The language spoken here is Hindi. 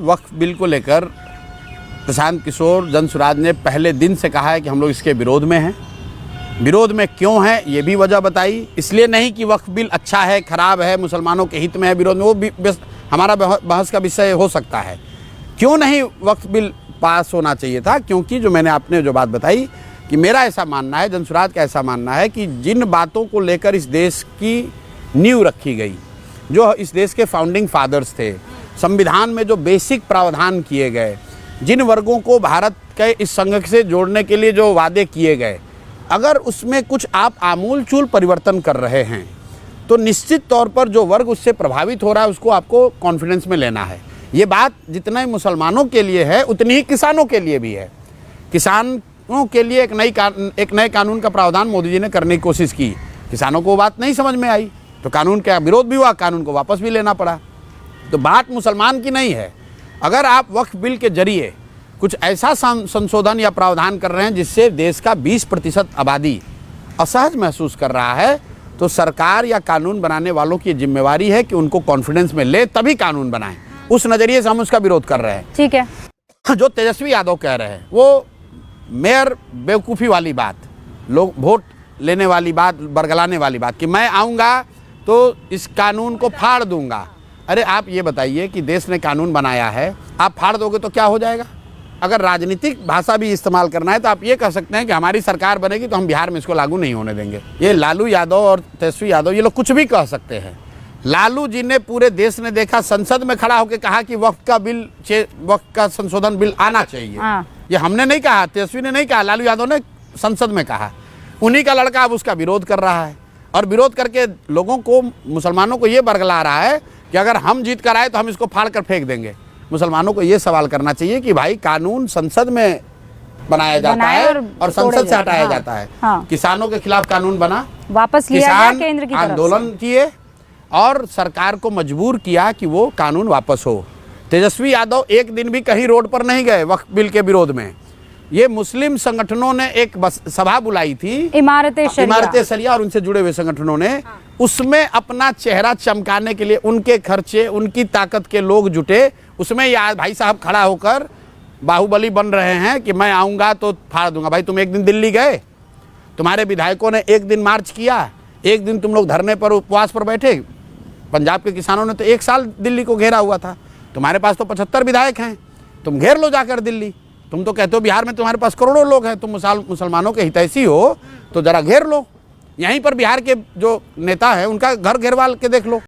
वक्फ बिल को लेकर प्रशांत किशोर जनसुराज ने पहले दिन से कहा है कि हम लोग इसके विरोध में हैं। विरोध में क्यों है ये भी वजह बताई। इसलिए नहीं कि वक्फ बिल अच्छा है, खराब है, मुसलमानों के हित में है, विरोध में, वो भी हमारा बहस का विषय हो सकता है। क्यों नहीं वक्फ बिल पास होना चाहिए था? क्योंकि जो मैंने आपने जो बात बताई कि मेरा ऐसा मानना है, जनसुराज का ऐसा मानना है कि जिन बातों को लेकर इस देश की नींव रखी गई, जो इस देश के फाउंडिंग फादर्स थे, संविधान में जो बेसिक प्रावधान किए गए, जिन वर्गों को भारत के इस संघ से जोड़ने के लिए जो वादे किए गए, अगर उसमें कुछ आप आमूलचूल परिवर्तन कर रहे हैं तो निश्चित तौर पर जो वर्ग उससे प्रभावित हो रहा है उसको आपको कॉन्फिडेंस में लेना है। ये बात जितना ही मुसलमानों के लिए है उतनी ही किसानों के लिए भी है। किसानों के लिए एक नए कानून का प्रावधान मोदी जी ने करने की कोशिश की, किसानों को वो बात नहीं समझ में आई तो कानून का विरोध भी हुआ, कानून को वापस भी लेना पड़ा। तो बात मुसलमान की नहीं है। अगर आप वक्फ बिल के जरिए कुछ ऐसा संशोधन या प्रावधान कर रहे हैं जिससे देश का 20% आबादी असहज महसूस कर रहा है, तो सरकार या कानून बनाने वालों की जिम्मेवारी है कि उनको कॉन्फिडेंस में ले तभी कानून बनाएं। उस नज़रिए से हम उसका विरोध कर रहे हैं। ठीक है। जो तेजस्वी यादव कह रहे हैं वो मेयर बेवकूफ़ी वाली बात, लोग वोट लेने वाली बात, बरगलाने वाली बात कि मैं आऊँगा तो इस कानून को फाड़ दूंगा। अरे आप ये बताइए कि देश ने कानून बनाया है, आप फाड़ दोगे तो क्या हो जाएगा? अगर राजनीतिक भाषा भी इस्तेमाल करना है तो आप ये कह सकते हैं कि हमारी सरकार बनेगी तो हम बिहार में इसको लागू नहीं होने देंगे। ये लालू यादव और तेजस्वी यादव ये लोग कुछ भी कह सकते हैं। लालू जी ने पूरे देश ने देखा, संसद में खड़ा होकर कहा कि वक्फ का संशोधन बिल आना चाहिए। ये हमने नहीं कहा, तेजस्वी ने नहीं कहा, लालू यादव ने संसद में कहा। उन्हीं का लड़का अब उसका विरोध कर रहा है और विरोध करके लोगों को, मुसलमानों को ये बरगला रहा है कि अगर हम जीत कर आए तो हम इसको फाड़ कर फेंक देंगे। मुसलमानों को ये सवाल करना चाहिए कि भाई कानून संसद में बनाया जाता है और संसद से हटाया जाता है। किसानों के खिलाफ कानून बना, वापस लिया गया केंद्र की तरफ से। आंदोलन किए और सरकार को मजबूर किया कि वो कानून वापस हो। तेजस्वी यादव एक दिन भी कहीं रोड पर नहीं गए वक्फ बिल के विरोध में। ये मुस्लिम संगठनों ने एक सभा बुलाई थी, इमारत शरिया और उनसे जुड़े हुए संगठनों ने, उसमें अपना चेहरा चमकाने के लिए उनके खर्चे, उनकी ताकत के लोग जुटे। उसमें यार भाई साहब खड़ा होकर बाहुबली बन रहे हैं कि मैं आऊँगा तो फाड़ दूंगा। भाई तुम एक दिन दिल्ली गए, तुम्हारे विधायकों ने एक दिन मार्च किया, एक दिन तुम लोग धरने पर उपवास पर बैठे। पंजाब के किसानों ने तो 1 साल दिल्ली को घेरा हुआ था। तुम्हारे पास तो 75 विधायक हैं, तुम घेर लो जाकर दिल्ली। तुम तो कहते हो बिहार में तुम्हारे पास करोड़ों लोग हैं, तुम मुसलमानों के हितैषी हो तो जरा घेर लो। यहीं पर बिहार के जो नेता हैं उनका घर घेरवाल के देख लो।